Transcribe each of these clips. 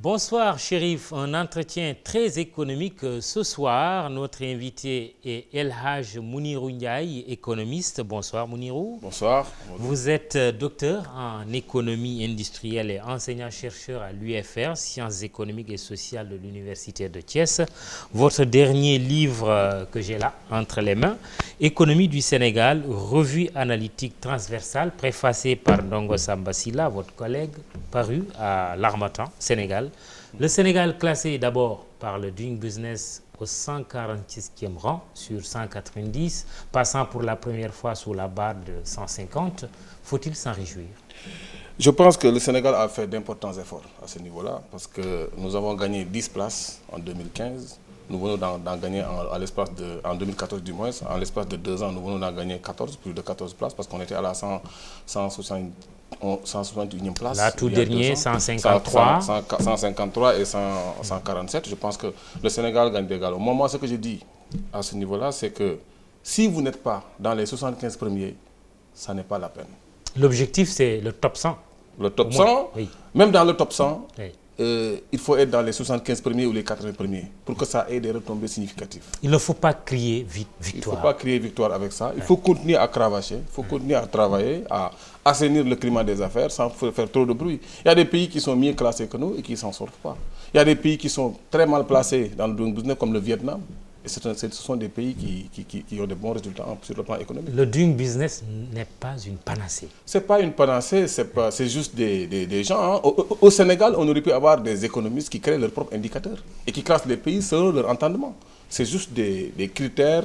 Bonsoir Chérif, un entretien très économique ce soir. Notre invité est El Hadj Mounirou Ndiaye, économiste. Bonsoir Mounirou. Bonsoir. Vous êtes docteur en économie industrielle et enseignant-chercheur à l'UFR, Sciences économiques et sociales de l'Université de Thiès. Votre dernier livre que j'ai là, entre les mains, Économie du Sénégal, revue analytique transversale, préfacée par Ndongo Samba Sylla, votre collègue, paru à l'Harmattan, Sénégal. Le Sénégal classé d'abord par le Doing Business au 146e rang sur 190, passant pour la première fois sous la barre de 150. Faut-il s'en réjouir? Je pense que le Sénégal a fait d'importants efforts à ce niveau-là, parce que nous avons gagné 10 places en 2015. Nous venons d'en gagner en 2014 du moins, en l'espace de 2 ans, nous venons d'en gagner 14, plus de 14 places, parce qu'on était à la 161e place. Là, tout dernier, 153. 153 et 147. Je pense que le Sénégal gagne des galons. Moi, ce que je dis à ce niveau-là, c'est que si vous n'êtes pas dans les 75 premiers, ça n'est pas la peine. L'objectif, c'est le top 100. Le top 100, oui. Même dans le top 100, oui. Il faut être dans les 75 premiers ou les 80 premiers pour que ça ait des retombées significatives. Il ne faut pas crier victoire. Il ne faut pas crier victoire avec ça. Il faut continuer à cravacher, il faut continuer à travailler, à assainir le climat des affaires sans faire trop de bruit. Il y a des pays qui sont mieux classés que nous et qui ne s'en sortent pas. Il y a des pays qui sont très mal placés dans le doing business comme le Vietnam. Et ce sont des pays qui ont de bons résultats sur le plan économique. Le doing business n'est pas une panacée. Ce n'est pas une panacée, c'est juste des gens. Hein. Au Sénégal, on aurait pu avoir des économistes qui créent leurs propres indicateurs et qui classent les pays selon leur entendement. C'est juste des critères,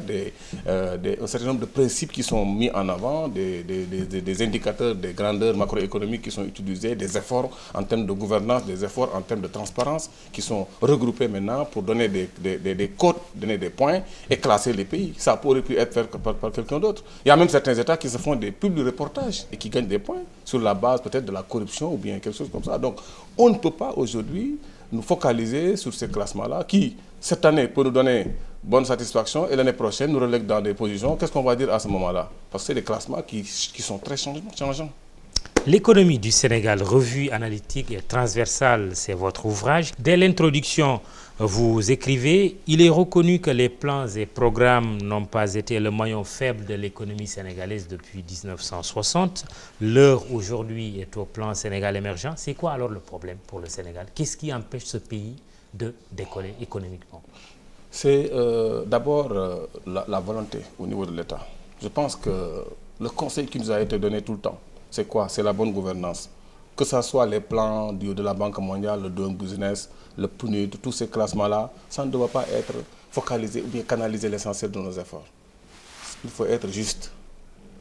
un certain nombre de principes qui sont mis en avant, des indicateurs, des grandeurs macroéconomiques qui sont utilisés, des efforts en termes de gouvernance, des efforts en termes de transparence qui sont regroupés maintenant pour donner des cotes, donner des points et classer les pays. Ça aurait pu être fait par quelqu'un d'autre. Il y a même certains États qui se font des publics reportages et qui gagnent des points sur la base peut-être de la corruption ou bien quelque chose comme ça. Donc on ne peut pas aujourd'hui nous focaliser sur ces classements-là qui, cette année, peut nous donner bonne satisfaction et l'année prochaine nous relègue dans des positions. Qu'est-ce qu'on va dire à ce moment-là? Parce que c'est des classements qui sont très changeants. L'économie du Sénégal, revue analytique et transversale, c'est votre ouvrage. Dès l'introduction, vous écrivez « Il est reconnu que les plans et programmes n'ont pas été le maillon faible de l'économie sénégalaise depuis 1960. L'heure aujourd'hui est au plan Sénégal émergent. » C'est quoi alors le problème pour le Sénégal? Qu'est-ce qui empêche ce pays de décoller économiquement? C'est d'abord la volonté au niveau de l'État. Je pense que le conseil qui nous a été donné tout le temps, c'est quoi? C'est la bonne gouvernance. Que ce soit les plans de la Banque mondiale, le Doing Business, le PNUD, tous ces classements-là, ça ne doit pas être focalisé ou bien canaliser l'essentiel de nos efforts. Il faut être juste.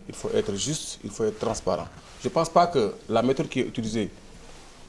Il faut être juste, il faut être transparent. Je ne pense pas que la méthode qui est utilisée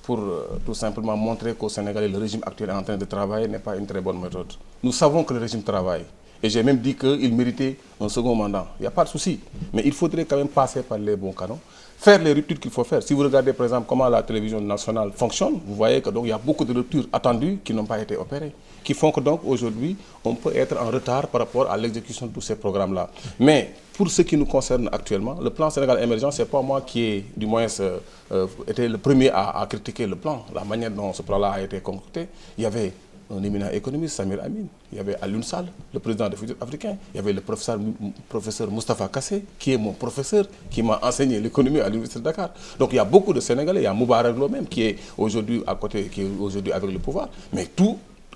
pour tout simplement montrer qu'au Sénégal, le régime actuel est en train de travailler n'est pas une très bonne méthode. Nous savons que le régime travaille. Et j'ai même dit qu'il méritait un second mandat. Il n'y a pas de souci. Mais il faudrait quand même passer par les bons canaux, faire les ruptures qu'il faut faire. Si vous regardez par exemple comment la télévision nationale fonctionne, vous voyez qu'il y a beaucoup de ruptures attendues qui n'ont pas été opérées, qui font que donc aujourd'hui, on peut être en retard par rapport à l'exécution de tous ces programmes-là. Mais pour ce qui nous concerne actuellement, le plan Sénégal émergent, ce n'est pas moi qui ai du moins été le premier à critiquer le plan, la manière dont ce plan-là a été concocté. Il y avait un éminent économiste, Samir Amin. Il y avait Alioune Sall, le président des futurs africains. Il y avait le professeur Moustapha Kassé, qui est mon professeur, qui m'a enseigné l'économie à l'Université de Dakar. Donc il y a beaucoup de Sénégalais. Il y a Moubarak lui-même, qui est aujourd'hui à côté, qui est aujourd'hui avec le pouvoir. Mais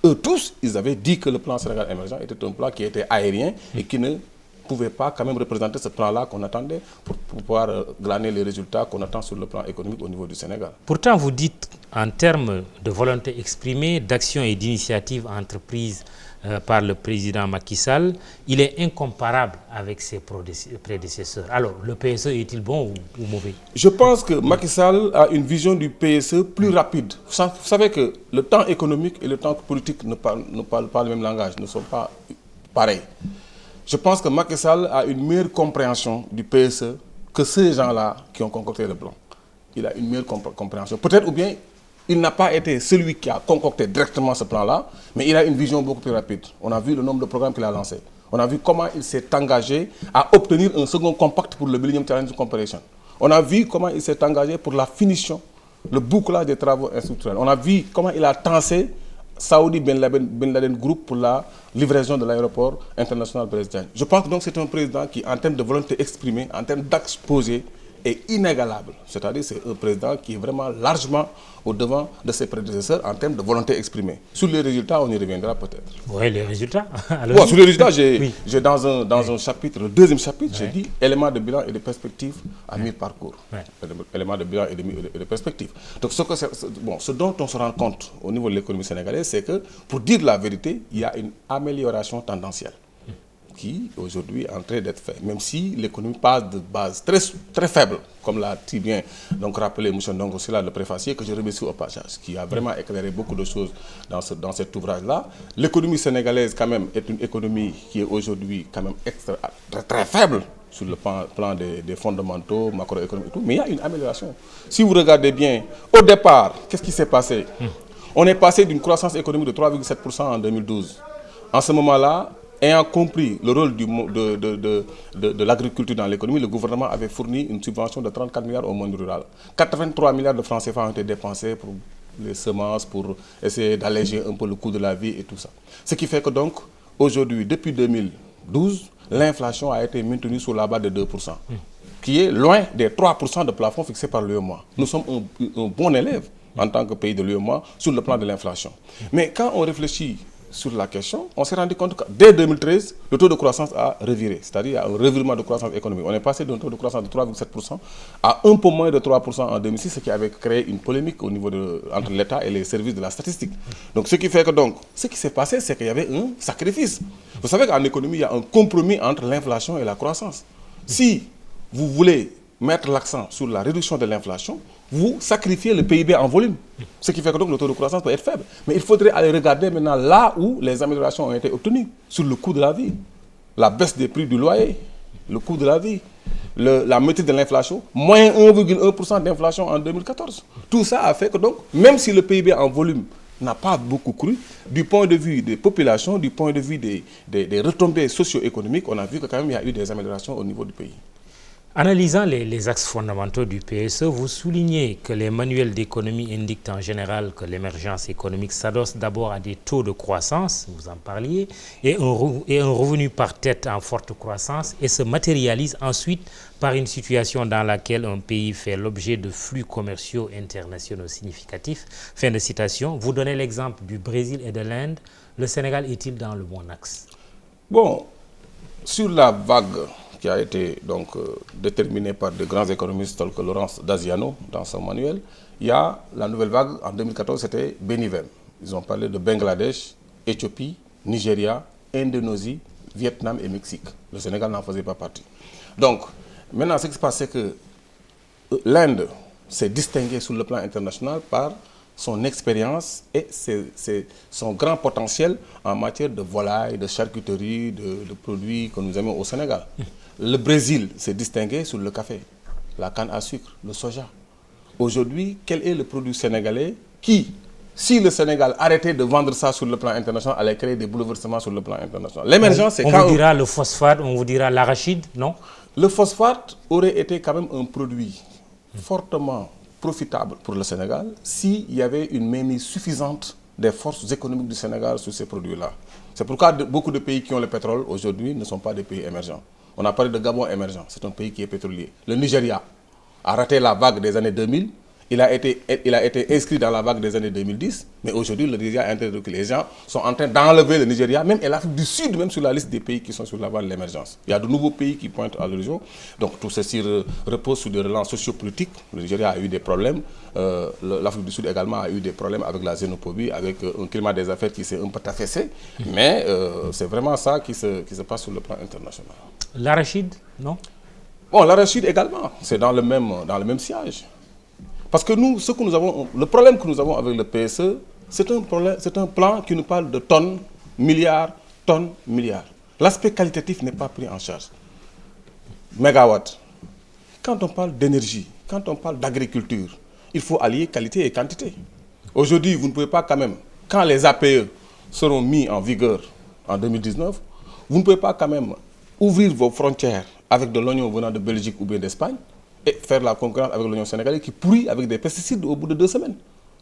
eux tous, ils avaient dit que le plan Sénégal émergent était un plan qui était aérien et qui ne pouvait pas quand même représenter ce plan-là qu'on attendait pour pouvoir glaner les résultats qu'on attend sur le plan économique au niveau du Sénégal. Pourtant, vous dites, en termes de volonté exprimée, d'action et d'initiative entreprises par le président Macky Sall, il est incomparable avec ses prédécesseurs. Alors, le PSE est-il bon ou mauvais? Je pense que Macky Sall a une vision du PSE plus rapide. Vous savez que le temps économique et le temps politique ne parlent pas le même langage, ne sont pas pareils. Je pense que Macky Sall a une meilleure compréhension du PSE que ces gens-là qui ont concocté le plan. Il a une meilleure compréhension. Peut-être ou bien il n'a pas été celui qui a concocté directement ce plan-là, mais il a une vision beaucoup plus rapide. On a vu le nombre de programmes qu'il a lancés. On a vu comment il s'est engagé à obtenir un second compact pour le Millennium Challenge Corporation. On a vu comment il s'est engagé pour la finition le bouclage des travaux infrastructurels. On a vu comment il a tensé Saoudi Ben Laden Group pour la livraison de l'aéroport international Blaise Diagne. Je pense que donc c'est un président qui, en termes de volonté exprimée, en termes d'actes posés, est inégalable. C'est-à-dire c'est un président qui est vraiment largement au-devant de ses prédécesseurs en termes de volonté exprimée. Sur les résultats, on y reviendra peut-être. Oui, les résultats. Bon, sur les résultats, j'ai dans un chapitre, le deuxième chapitre, j'ai dit éléments de bilan et de perspective à mi-parcours. Éléments de bilan et de perspective. Donc ce dont on se rend compte au niveau de l'économie sénégalaise, c'est que, pour dire la vérité, il y a une amélioration tendancielle qui, aujourd'hui, est en train d'être fait. Même si l'économie passe de base très faible, comme l'a si bien donc rappelé M. Ndongo Sylla, le préfacier, que je remercie au passage, qui a vraiment éclairé beaucoup de choses dans cet ouvrage-là. L'économie sénégalaise, quand même, est une économie qui est aujourd'hui, quand même, très faible sur le plan des fondamentaux, macroéconomiques et tout, mais il y a une amélioration. Si vous regardez bien, au départ, qu'est-ce qui s'est passé? On est passé d'une croissance économique de 3,7% en 2012. En ce moment-là, ayant compris le rôle de l'agriculture dans l'économie, le gouvernement avait fourni une subvention de 34 milliards au monde rural. 83 milliards de francs CFA ont été dépensés pour les semences, pour essayer d'alléger un peu le coût de la vie et tout ça. Ce qui fait que donc, aujourd'hui, depuis 2012, l'inflation a été maintenue sur la base de 2%, qui est loin des 3% de plafond fixés par l'UEMOA. Nous sommes un bon élève en tant que pays de l'UEMOA sur le plan de l'inflation. Mais quand on réfléchit sur la question, on s'est rendu compte que dès 2013, le taux de croissance a reviré. C'est-à-dire qu'il y a un revirement de croissance économique. On est passé d'un taux de croissance de 3,7% à un peu moins de 3% en 2006, ce qui avait créé une polémique au niveau entre l'État et les services de la statistique. Donc ce qui fait que donc, ce qui s'est passé, c'est qu'il y avait un sacrifice. Vous savez qu'en économie, il y a un compromis entre l'inflation et la croissance. Si vous voulez mettre l'accent sur la réduction de l'inflation, vous sacrifiez le PIB en volume. Ce qui fait que donc le taux de croissance peut être faible. Mais il faudrait aller regarder maintenant là où les améliorations ont été obtenues, sur le coût de la vie, la baisse des prix du loyer, le coût de la vie, la maîtrise de l'inflation, moins 1,1% d'inflation en 2014. Tout ça a fait que donc, même si le PIB en volume n'a pas beaucoup cru, du point de vue des populations, du point de vue des retombées socio-économiques, on a vu que quand même il y a eu des améliorations au niveau du pays. Analysant les axes fondamentaux du PSE, vous soulignez que les manuels d'économie indiquent en général que l'émergence économique s'adosse d'abord à des taux de croissance, vous en parliez, et un revenu par tête en forte croissance, et se matérialise ensuite par une situation dans laquelle un pays fait l'objet de flux commerciaux internationaux significatifs. Fin de citation. Vous donnez l'exemple du Brésil et de l'Inde. Le Sénégal est-il dans le bon axe? Bon, sur la vague qui a été donc déterminé par de grands économistes tels que Laurence Daziano dans son manuel, il y a la nouvelle vague en 2014, c'était Benivem. Ils ont parlé de Bangladesh, Éthiopie, Nigeria, Indonésie, Vietnam et Mexique. Le Sénégal n'en faisait pas partie. Donc, maintenant, ce qui se passe, c'est que l'Inde s'est distinguée sur le plan international par son expérience et son grand potentiel en matière de volaille, de charcuterie, de produits que nous aimons au Sénégal. Le Brésil s'est distingué sur le café, la canne à sucre, le soja. Aujourd'hui, quel est le produit sénégalais qui, si le Sénégal arrêtait de vendre ça sur le plan international, allait créer des bouleversements sur le plan international? L'émergence, c'est quand on vous dira le phosphate, on vous dira l'arachide, non? Le phosphate aurait été quand même un produit fortement profitable pour le Sénégal s'il y avait une mainmise suffisante des forces économiques du Sénégal sur ces produits-là. C'est pourquoi beaucoup de pays qui ont le pétrole aujourd'hui ne sont pas des pays émergents. On a parlé de Gabon émergent, c'est un pays qui est pétrolier. Le Nigeria a raté la vague des années 2000, il a été inscrit dans la vague des années 2010, mais aujourd'hui le Nigeria est en train de reculer. Les gens sont en train d'enlever le Nigeria, même et l'Afrique du Sud, même sur la liste des pays qui sont sur la voie de l'émergence. Il y a de nouveaux pays qui pointent à l'horizon, donc tout ceci repose sur des relances sociopolitiques. Le Nigeria a eu des problèmes, l'Afrique du Sud également a eu des problèmes avec la xénophobie, avec un climat des affaires qui s'est un peu affaissé, mais c'est vraiment ça qui se passe sur le plan international. L'arachide, non? Bon, l'arachide également, c'est dans le même siège. Parce que nous, le problème que nous avons avec le PSE, c'est un plan qui nous parle de tonnes, milliards. L'aspect qualitatif n'est pas pris en charge. Mégawatts. Quand on parle d'énergie, quand on parle d'agriculture, il faut allier qualité et quantité. Aujourd'hui, vous ne pouvez pas quand même, quand les APE seront mis en vigueur en 2019, vous ne pouvez pas quand même ouvrir vos frontières avec de l'oignon venant de Belgique ou bien d'Espagne et faire la concurrence avec l'Union sénégalaise qui pourrit avec des pesticides au bout de 2 semaines.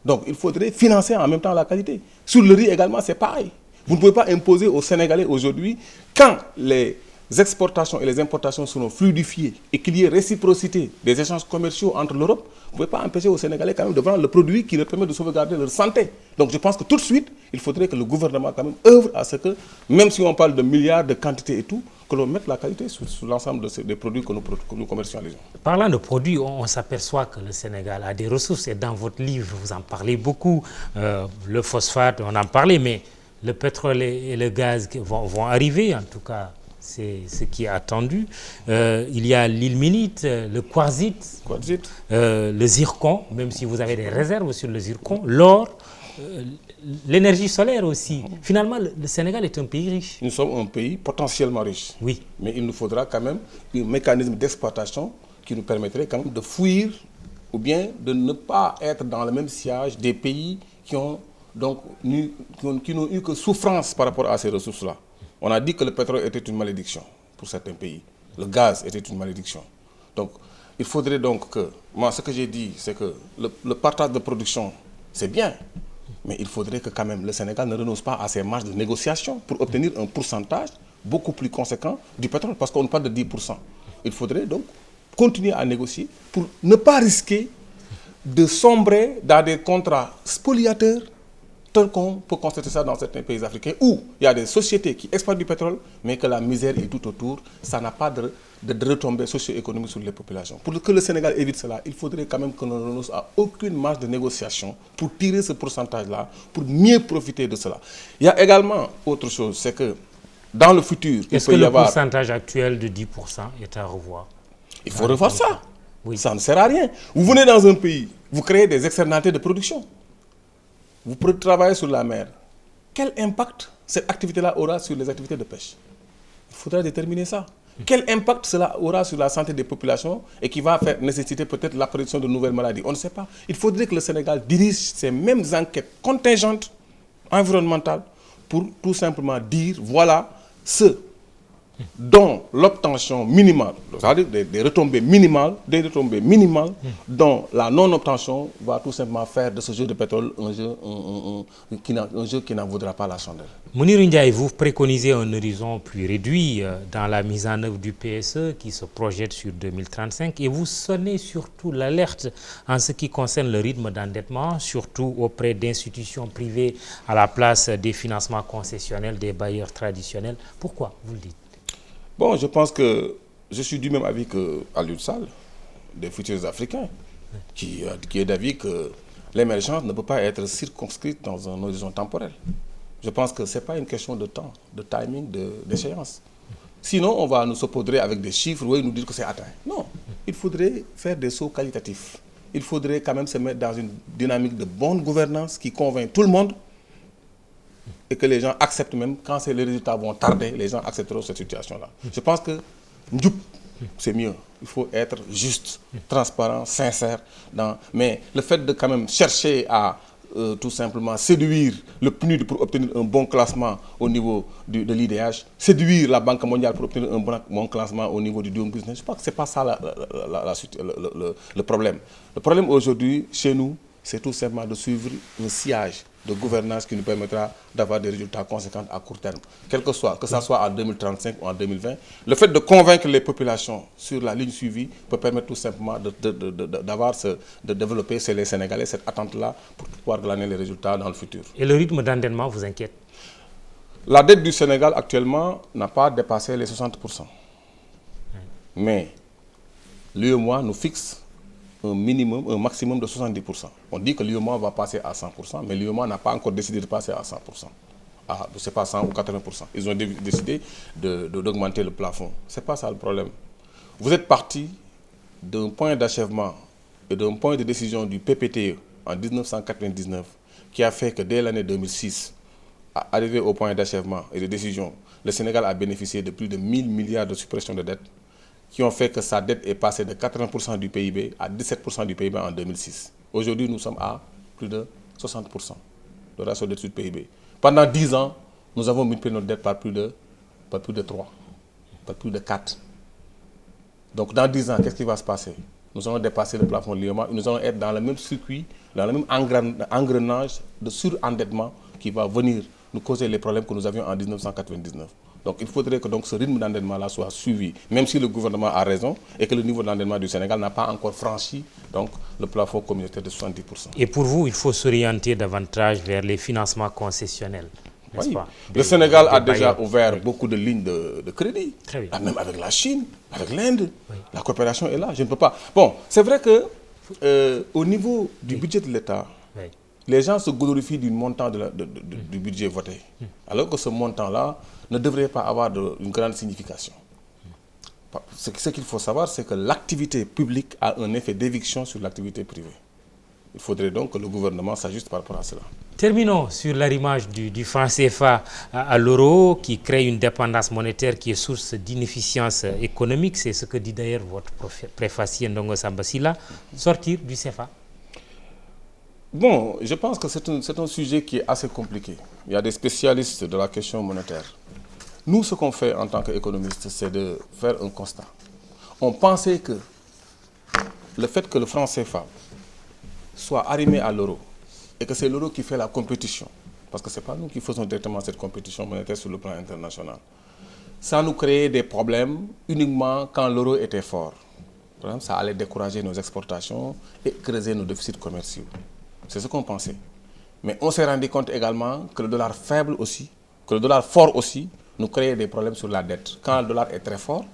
Donc il faudrait financer en même temps la qualité. Sur le riz également, c'est pareil. Vous ne pouvez pas imposer aux Sénégalais aujourd'hui, quand les exportations et les importations seront fluidifiées et qu'il y ait réciprocité des échanges commerciaux entre l'Europe, vous ne pouvez pas empêcher aux Sénégalais quand même de vendre le produit qui leur permet de sauvegarder leur santé. Donc je pense que tout de suite, il faudrait que le gouvernement quand même œuvre à ce que, même si on parle de milliards de quantités et tout, que l'on mette la qualité sur l'ensemble des produits que nous commercialisons. Parlant de produits, on s'aperçoit que le Sénégal a des ressources et dans votre livre, vous en parlez beaucoup. Le phosphate, on en parlait, mais le pétrole et le gaz vont arriver, en tout cas, c'est ce qui est attendu. Il y a l'ilménite, le quartzite, le zircon, même si vous avez des réserves sur le zircon, l'or, l'énergie solaire aussi. Finalement, le Sénégal est un pays riche. Nous sommes un pays potentiellement riche. Oui. Mais il nous faudra quand même un mécanisme d'exploitation qui nous permettrait quand même de fuir ou bien de ne pas être dans le même sillage des pays qui n'ont eu que souffrance par rapport à ces ressources-là. On a dit que le pétrole était une malédiction pour certains pays. Le gaz était une malédiction. Donc, il faudrait donc que... Moi, ce que j'ai dit, c'est que le partage de production, c'est bien. Mais il faudrait que quand même le Sénégal ne renonce pas à ses marges de négociation pour obtenir un pourcentage beaucoup plus conséquent du pétrole. Parce qu'on parle de 10%. Il faudrait donc continuer à négocier pour ne pas risquer de sombrer dans des contrats spoliateurs tel qu'on peut constater ça dans certains pays africains où il y a des sociétés qui exploitent du pétrole, mais que la misère est tout autour. Ça n'a pas de retombées socio-économiques sur les populations. Pour que le Sénégal évite cela, il faudrait quand même que l'on ne renonce à aucune marge de négociation pour tirer ce pourcentage-là, pour mieux profiter de cela. Il y a également autre chose, c'est que dans le futur, est-ce que le pourcentage actuel de 10% est à revoir? Il faut revoir ça. Oui. Ça ne sert à rien. Vous venez dans un pays, vous créez des externalités de production. Vous travaillez sur la mer. Quel impact cette activité-là aura sur les activités de pêche? Il faudra déterminer ça. Quel impact cela aura sur la santé des populations et qui va faire nécessiter peut-être l'apparition de nouvelles maladies? On ne sait pas. Il faudrait que le Sénégal dirige ces mêmes enquêtes contingentes environnementales pour tout simplement dire voilà ce dont l'obtention minimale, c'est-à-dire des retombées minimales, dont la non-obtention va tout simplement faire de ce jeu de pétrole un jeu qui n'en vaudra pas la chandelle. Mounir Ndiaye, vous préconisez un horizon plus réduit dans la mise en œuvre du PSE qui se projette sur 2035 et vous sonnez surtout l'alerte en ce qui concerne le rythme d'endettement, surtout auprès d'institutions privées à la place des financements concessionnels des bailleurs traditionnels. Pourquoi vous le dites? Bon, je pense que je suis du même avis qu'Aliou Sall, des futurs Africains, qui est d'avis que l'émergence ne peut pas être circonscrite dans un horizon temporel. Je pense que ce n'est pas une question de temps, de timing, d'échéance. Sinon, on va nous saupoudrer avec des chiffres et nous dire que c'est atteint. Non, il faudrait faire des sauts qualitatifs. Il faudrait quand même se mettre dans une dynamique de bonne gouvernance qui convainc tout le monde et que les gens acceptent même, quand les résultats vont tarder, les gens accepteront cette situation-là. Je pense que c'est mieux. Il faut être juste, transparent, sincère. Mais le fait de quand même chercher à tout simplement séduire le PNUD pour obtenir un bon classement au niveau de l'IDH, séduire la Banque mondiale pour obtenir un bon classement au niveau du Doing Business, je pense que ce n'est pas ça le problème. Le problème aujourd'hui, chez nous, c'est tout simplement de suivre un sillage de gouvernance qui nous permettra d'avoir des résultats conséquents à court terme. Que ça soit en 2035 ou en 2020, le fait de convaincre les populations sur la ligne suivie peut permettre tout simplement de développer chez les Sénégalais cette attente-là pour pouvoir glaner les résultats dans le futur. Et le rythme d'endettement vous inquiète? La dette du Sénégal actuellement n'a pas dépassé les 60%. Mais l'UEMOA nous fixe un maximum de 70%. On dit que l'UEMOA va passer à 100%, mais l'UEMOA n'a pas encore décidé de passer à 100%. Je ne sais pas, 100 ou 80%. Ils ont décidé d'augmenter le plafond. Ce n'est pas ça le problème. Vous êtes parti d'un point d'achèvement et d'un point de décision du PPTE en 1999 qui a fait que dès l'année 2006, arrivé au point d'achèvement et de décision, le Sénégal a bénéficié de plus de 1000 milliards de suppression de dettes qui ont fait que sa dette est passée de 80% du PIB à 17% du PIB en 2006. Aujourd'hui, nous sommes à plus de 60% de ratio dette sur le PIB. Pendant 10 ans, nous avons multiplié notre dette par plus de 3, par plus de 4. Donc dans 10 ans, qu'est-ce qui va se passer? nous allons dépasser le plafond de l'UEMOA et nous allons être dans le même circuit, dans le même engrenage de surendettement qui va venir nous causer les problèmes que nous avions en 1999. Donc il faudrait que donc, ce rythme d'endettement-là soit suivi, même si le gouvernement a raison et que le niveau d'endettement du Sénégal n'a pas encore franchi donc, le plafond communautaire de 70%. Et pour vous, il faut s'orienter davantage vers les financements concessionnels. Oui. Le Sénégal a déjà ouvert beaucoup de lignes de crédit, même avec la Chine, avec l'Inde. La coopération est là, je ne peux pas. Bon, c'est vrai que au niveau du budget de l'État, les gens se glorifient du montant du budget voté, alors que ce montant-là ne devrait pas avoir une grande signification. Ce qu'il faut savoir, c'est que l'activité publique a un effet d'éviction sur l'activité privée. Il faudrait donc que le gouvernement s'ajuste par rapport à cela. Terminons sur l'arrimage du franc CFA à l'euro qui crée une dépendance monétaire qui est source d'inefficience économique. C'est ce que dit d'ailleurs votre préfacier Ndongo Samba Sylla. Sortir du CFA. Bon, je pense que c'est un sujet qui est assez compliqué. Il y a des spécialistes de la question monétaire. Nous, ce qu'on fait en tant qu'économistes, c'est de faire un constat. On pensait que le fait que le franc CFA soit arrimé à l'euro et que c'est l'euro qui fait la compétition, parce que ce n'est pas nous qui faisons directement cette compétition monétaire sur le plan international, ça nous créait des problèmes uniquement quand l'euro était fort. Par exemple, ça allait décourager nos exportations et creuser nos déficits commerciaux. C'est ce qu'on pensait. Mais on s'est rendu compte également que le dollar faible aussi, que le dollar fort aussi, nous créait des problèmes sur la dette. Quand le dollar est très fort,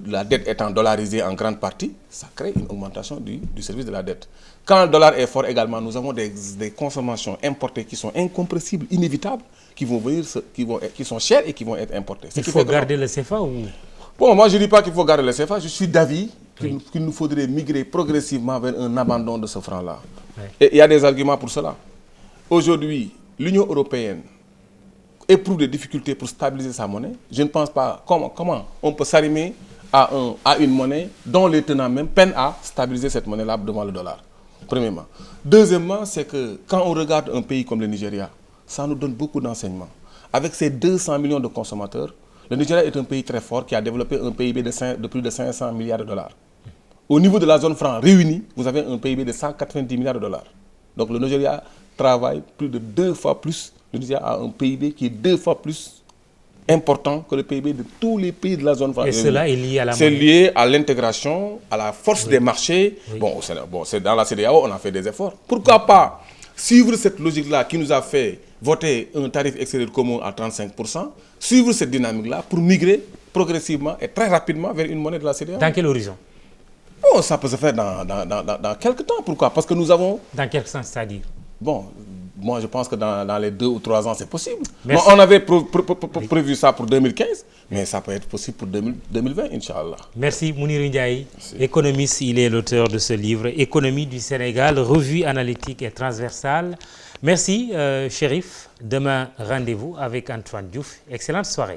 la dette étant dollarisée en grande partie, ça crée une augmentation du service de la dette. Quand le dollar est fort également, nous avons des consommations importées qui sont incompressibles, inévitables, qui sont chères et qui vont être importées. Il faut garder le CFA ou... Bon, moi je ne dis pas qu'il faut garder le CFA, je suis d'avis qu'il nous faudrait migrer progressivement vers un abandon de ce franc-là. Et il y a des arguments pour cela. Aujourd'hui, l'Union européenne éprouve des difficultés pour stabiliser sa monnaie. Je ne pense pas comment on peut s'arrimer à une monnaie dont les tenants même peinent à stabiliser cette monnaie-là devant le dollar. Premièrement. Deuxièmement, c'est que quand on regarde un pays comme le Nigeria, ça nous donne beaucoup d'enseignements. Avec ses 200 millions de consommateurs, le Nigeria est un pays très fort qui a développé un PIB de plus de 500 milliards de dollars. Au niveau de la zone franc réunie, vous avez un PIB de 190 milliards de dollars. Donc le Nigeria travaille plus de 2 fois plus. Le Nigeria a un PIB qui est 2 fois plus important que le PIB de tous les pays de la zone franc. Et cela est lié à la monnaie. C'est lié à l'intégration, à la force des marchés. Bon, c'est dans la CEDEAO, on a fait des efforts. Pourquoi pas suivre cette logique-là qui nous a fait voter un tarif extérieur commun à 35%, suivre cette dynamique-là pour migrer progressivement et très rapidement vers une monnaie de la CEDEAO. Dans quel horizon? Bon, ça peut se faire dans quelques temps. Pourquoi? Parce que nous avons... Dans quel sens, c'est-à-dire? Bon, moi je pense que dans les 2 ou 3 ans, c'est possible. Bon, on avait prévu ça pour 2015, mais ça peut être possible pour 2020, Inch'Allah. Merci Mounir Ndiaye, économiste. Il est l'auteur de ce livre, Économie du Sénégal, revue analytique et transversale. Merci, Chérif. Demain, rendez-vous avec Antoine Diouf. Excellente soirée.